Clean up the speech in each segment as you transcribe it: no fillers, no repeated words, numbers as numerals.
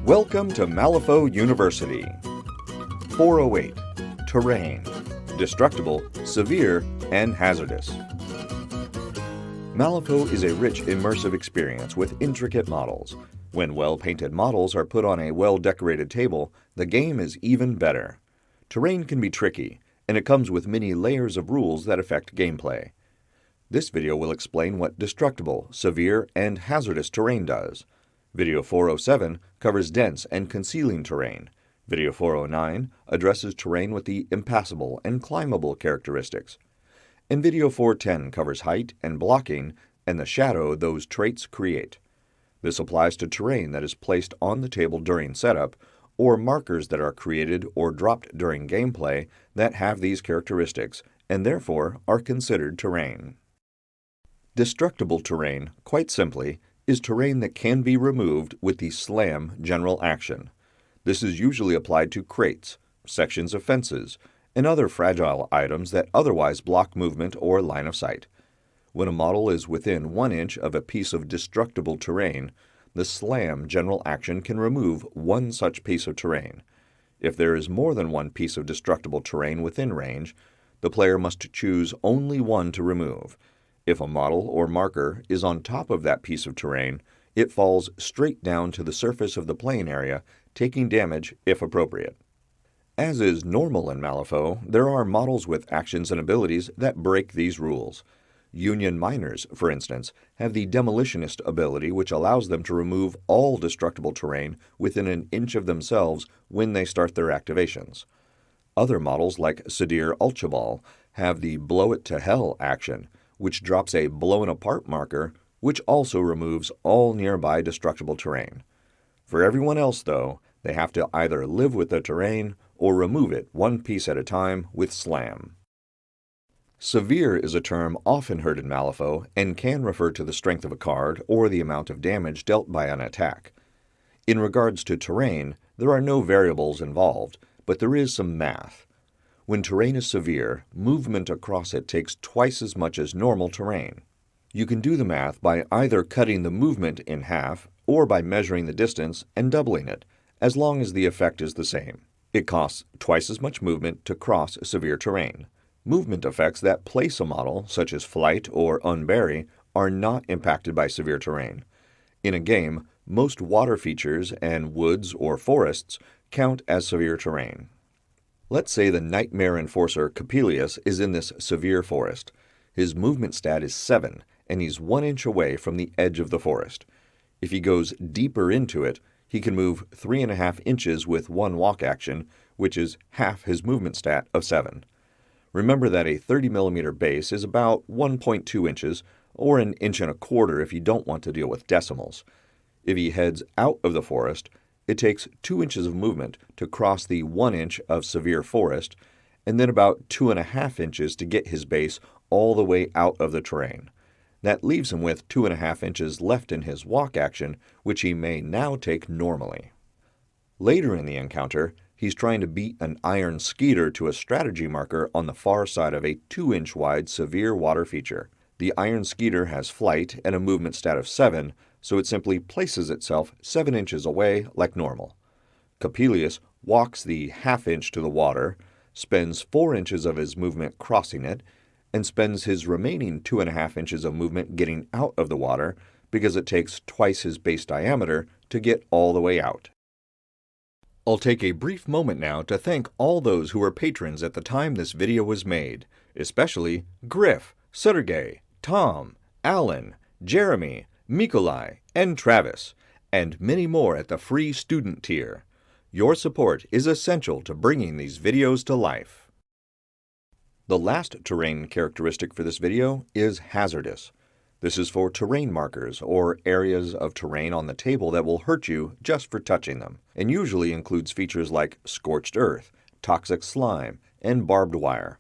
Welcome to Malifaux University. 408. Terrain. Destructible, severe, and hazardous. Malifaux is a rich, immersive experience with intricate models. When well-painted models are put on a well-decorated table, the game is even better. Terrain can be tricky, and it comes with many layers of rules that affect gameplay. This video will explain what destructible, severe, and hazardous terrain does. Video 407 covers dense and concealing terrain. Video 409 addresses terrain with the impassable and climbable characteristics. And Video 410 covers height and blocking and the shadow those traits create. This applies to terrain that is placed on the table during setup, or markers that are created or dropped during gameplay that have these characteristics and therefore are considered terrain. Destructible terrain, quite simply, is terrain that can be removed with the slam general action. This is usually applied to crates, sections of fences, and other fragile items that otherwise block movement or line of sight. When a model is within 1 inch of a piece of destructible terrain, the slam general action can remove one such piece of terrain. If there is more than one piece of destructible terrain within range, the player must choose only one to remove. If a model or marker is on top of that piece of terrain, it falls straight down to the surface of the playing area, taking damage if appropriate. As is normal in Malifaux, there are models with actions and abilities that break these rules. Union miners, for instance, have the demolitionist ability, which allows them to remove all destructible terrain within an inch of themselves when they start their activations. Other models, like Sadir Ulchabal, have the blow it to hell action, which drops a blown apart marker, which also removes all nearby destructible terrain. For everyone else, though, they have to either live with the terrain or remove it one piece at a time with slam. Severe is a term often heard in Malifaux and can refer to the strength of a card or the amount of damage dealt by an attack. In regards to terrain, there are no variables involved, but there is some math. When terrain is severe, movement across it takes twice as much as normal terrain. You can do the math by either cutting the movement in half or by measuring the distance and doubling it, as long as the effect is the same. It costs twice as much movement to cross severe terrain. Movement effects that place a model, such as flight or unbury, are not impacted by severe terrain. In a game, most water features and woods or forests count as severe terrain. Let's say the Nightmare Enforcer Capilius is in this severe forest. His movement stat is 7, and he's 1 inch away from the edge of the forest. If he goes deeper into it, he can move 3.5 inches with one walk action, which is half his movement stat of 7. Remember that a 30mm base is about 1.2 inches, or 1.25 inches if you don't want to deal with decimals. If he heads out of the forest, it takes 2 inches of movement to cross the 1 inch of severe forest, and then about 2.5 inches to get his base all the way out of the terrain. That leaves him with 2.5 inches left in his walk action, which he may now take normally. Later in the encounter, he's trying to beat an iron skeeter to a strategy marker on the far side of a 2-inch wide severe water feature. The iron skeeter has flight and a movement stat of 7, so it simply places itself 7 inches away like normal. Capilius walks the half inch to the water, spends 4 inches of his movement crossing it, and spends his remaining 2.5 inches of movement getting out of the water because it takes twice his base diameter to get all the way out. I'll take a brief moment now to thank all those who were patrons at the time this video was made, especially Griff, Sergey, Tom, Alan, Jeremy, Mikolai, and Travis, and many more at the free student tier. Your support is essential to bringing these videos to life. The last terrain characteristic for this video is hazardous. This is for terrain markers or areas of terrain on the table that will hurt you just for touching them, and usually includes features like scorched earth, toxic slime, and barbed wire.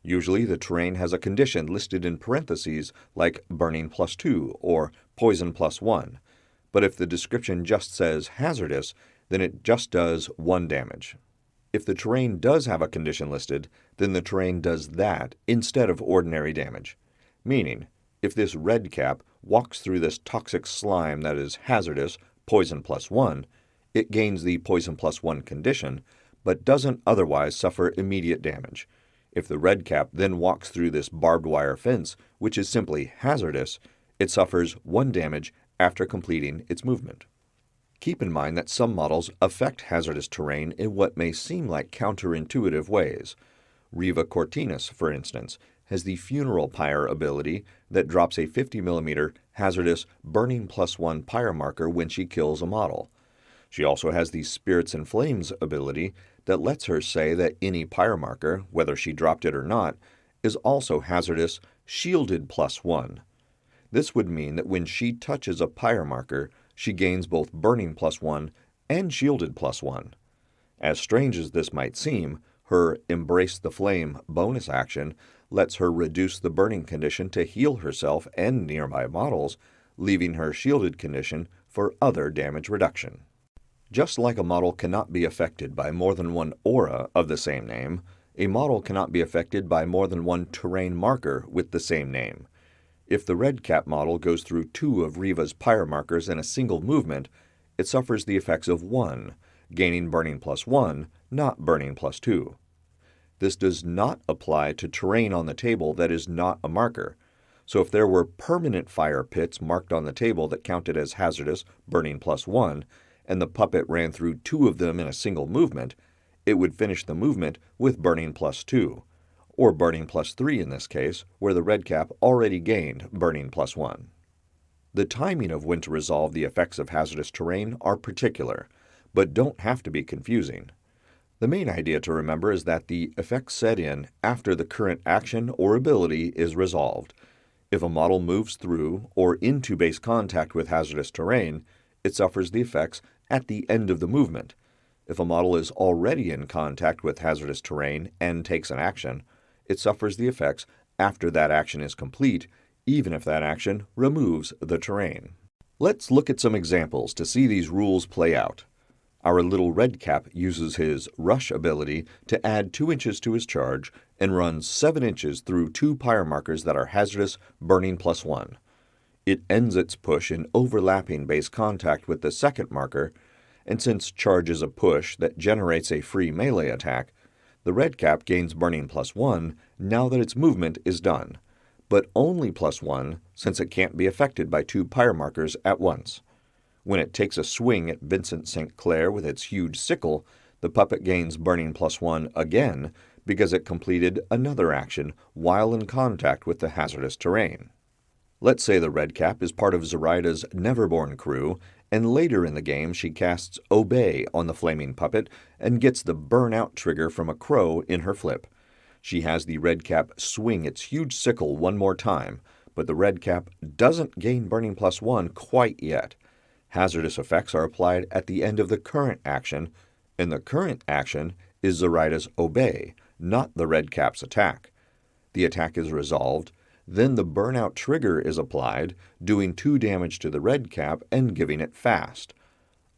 Usually the terrain has a condition listed in parentheses like burning +2 or poison +1, but if the description just says hazardous, then it just does 1 damage. If the terrain does have a condition listed, then the terrain does that instead of ordinary damage. Meaning, if this red cap walks through this toxic slime that is hazardous, poison +1, it gains the Poison +1 condition, but doesn't otherwise suffer immediate damage. If the red cap then walks through this barbed wire fence, which is simply hazardous, it suffers 1 damage after completing its movement. Keep in mind that some models affect hazardous terrain in what may seem like counterintuitive ways. Riva Cortinus, for instance, has the Funeral Pyre ability that drops a 50mm hazardous Burning +1 pyre marker when she kills a model. She also has the Spirits and Flames ability that lets her say that any pyre marker, whether she dropped it or not, is also hazardous Shielded +1. This would mean that when she touches a pyre marker, she gains both Burning +1 and Shielded +1. As strange as this might seem, her Embrace the Flame bonus action lets her reduce the burning condition to heal herself and nearby models, leaving her shielded condition for other damage reduction. Just like a model cannot be affected by more than one aura of the same name, a model cannot be affected by more than one terrain marker with the same name. If the red cap model goes through 2 of Riva's pyre markers in a single movement, it suffers the effects of 1, gaining Burning +1, not Burning +2. This does not apply to terrain on the table that is not a marker. So if there were permanent fire pits marked on the table that counted as hazardous Burning +1, and the puppet ran through 2 of them in a single movement, it would finish the movement with Burning +2, or Burning +3 in this case, where the red cap already gained Burning +1. The timing of when to resolve the effects of hazardous terrain are particular, but don't have to be confusing. The main idea to remember is that the effects set in after the current action or ability is resolved. If a model moves through or into base contact with hazardous terrain, it suffers the effects at the end of the movement. If a model is already in contact with hazardous terrain and takes an action, it suffers the effects after that action is complete, even if that action removes the terrain. Let's look at some examples to see these rules play out. Our little red cap uses his Rush ability to add 2 inches to his charge and runs 7 inches through 2 pyre markers that are hazardous Burning +1. It ends its push in overlapping base contact with the second marker, and since charge is a push that generates a free melee attack, the red cap gains Burning +1 now that its movement is done, but only +1 since it can't be affected by 2 pyre markers at once. When it takes a swing at Vincent St. Clair with its huge sickle, the puppet gains Burning +1 again because it completed another action while in contact with the hazardous terrain. Let's say the red cap is part of Zoraida's Neverborn crew, and later in the game she casts Obey on the flaming puppet and gets the burnout trigger from a crow in her flip. She has the red cap swing its huge sickle one more time, but the red cap doesn't gain Burning +1 quite yet. Hazardous effects are applied at the end of the current action, and the current action is Zoraida's Obey, not the red cap's attack. The attack is resolved, then the burnout trigger is applied, doing 2 damage to the red cap and giving it fast.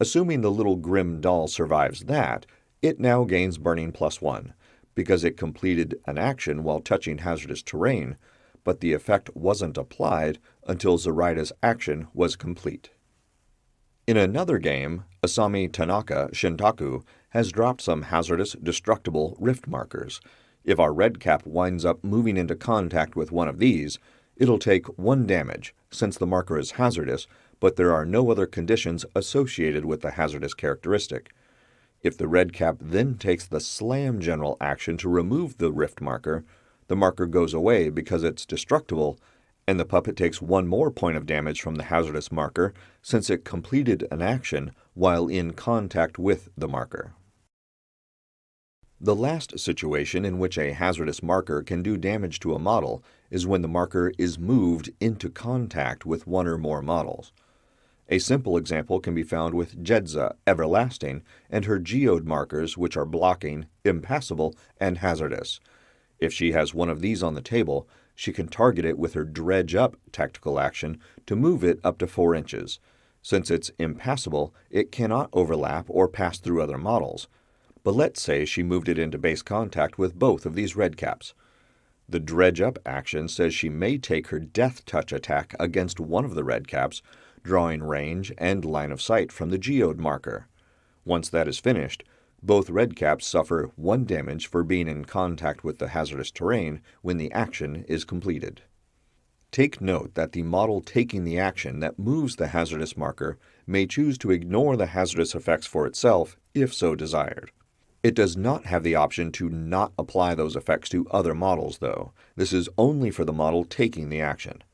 Assuming the little grim doll survives that, it now gains Burning +1, because it completed an action while touching hazardous terrain, but the effect wasn't applied until Zoraida's action was complete. In another game, Asami Tanaka Shintaku has dropped some hazardous destructible rift markers. If our red cap winds up moving into contact with one of these, it'll take 1 damage, since the marker is hazardous, but there are no other conditions associated with the hazardous characteristic. If the red cap then takes the Slam general action to remove the rift marker, the marker goes away because it's destructible, and the puppet takes 1 more point of damage from the hazardous marker since it completed an action while in contact with the marker. The last situation in which a hazardous marker can do damage to a model is when the marker is moved into contact with 1 or more models. A simple example can be found with Jedza Everlasting and her geode markers, which are blocking, impassable, and hazardous. If she has one of these on the table, she can target it with her Dredge Up tactical action to move it up to 4 inches. Since it's impassable, it cannot overlap or pass through other models. But let's say she moved it into base contact with both of these red caps. The Dredge Up action says she may take her Death Touch attack against one of the red caps, drawing range and line of sight from the geode marker. Once that is finished, both red caps suffer 1 damage for being in contact with the hazardous terrain when the action is completed. Take note that the model taking the action that moves the hazardous marker may choose to ignore the hazardous effects for itself if so desired. It does not have the option to not apply those effects to other models, though. This is only for the model taking the action.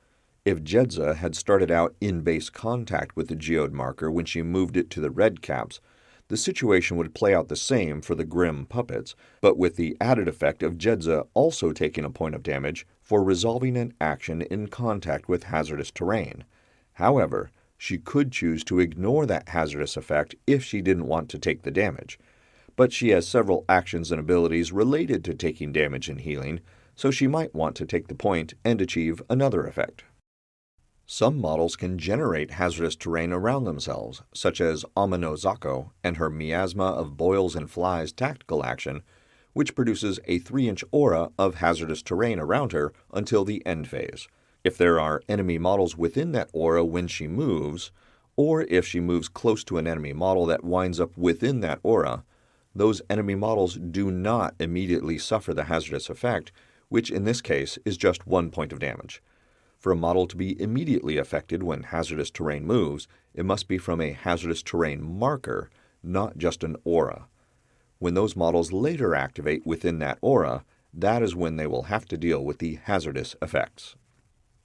If Jedza had started out in base contact with the geode marker when she moved it to the red caps, the situation would play out the same for the Grim puppets, but with the added effect of Jedza also taking a point of damage for resolving an action in contact with hazardous terrain. However, she could choose to ignore that hazardous effect if she didn't want to take the damage. But she has several actions and abilities related to taking damage and healing, so she might want to take the point and achieve another effect. Some models can generate hazardous terrain around themselves, such as Amano Zako and her Miasma of Boils and Flies tactical action, which produces a 3-inch aura of hazardous terrain around her until the end phase. If there are enemy models within that aura when she moves, or if she moves close to an enemy model that winds up within that aura, those enemy models do not immediately suffer the hazardous effect, which in this case is just 1 point of damage. For a model to be immediately affected when hazardous terrain moves, it must be from a hazardous terrain marker, not just an aura. When those models later activate within that aura, that is when they will have to deal with the hazardous effects.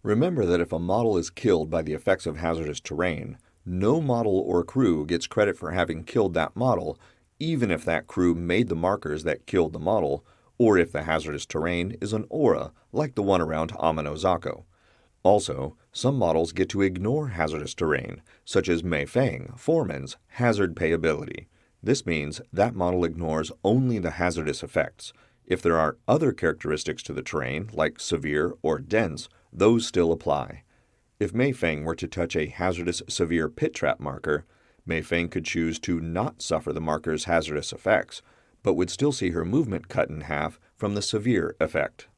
Remember that if a model is killed by the effects of hazardous terrain, no model or crew gets credit for having killed that model, even if that crew made the markers that killed the model, or if the hazardous terrain is an aura, like the one around Amano Zako. Also, some models get to ignore hazardous terrain, such as Mei Fang, Foreman's hazard pay ability. This means that model ignores only the hazardous effects. If there are other characteristics to the terrain, like severe or dense, those still apply. If Mei Fang were to touch a hazardous severe pit trap marker, Mei Fang could choose to not suffer the marker's hazardous effects, but would still see her movement cut in half from the severe effect.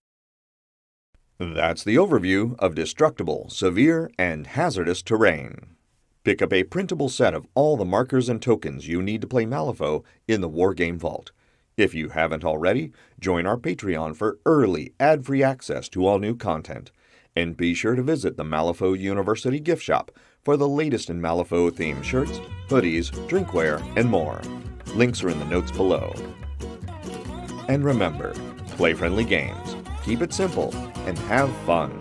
That's the overview of Destructible, Severe, and Hazardous Terrain. Pick up a printable set of all the markers and tokens you need to play Malifaux in the Wargames Vault. If you haven't already, join our Patreon for early, ad-free access to all new content. And be sure to visit the Malifaux University gift shop for the latest in Malifaux-themed shirts, hoodies, drinkware, and more. Links are in the notes below. And remember, play friendly games, keep it simple, and have fun.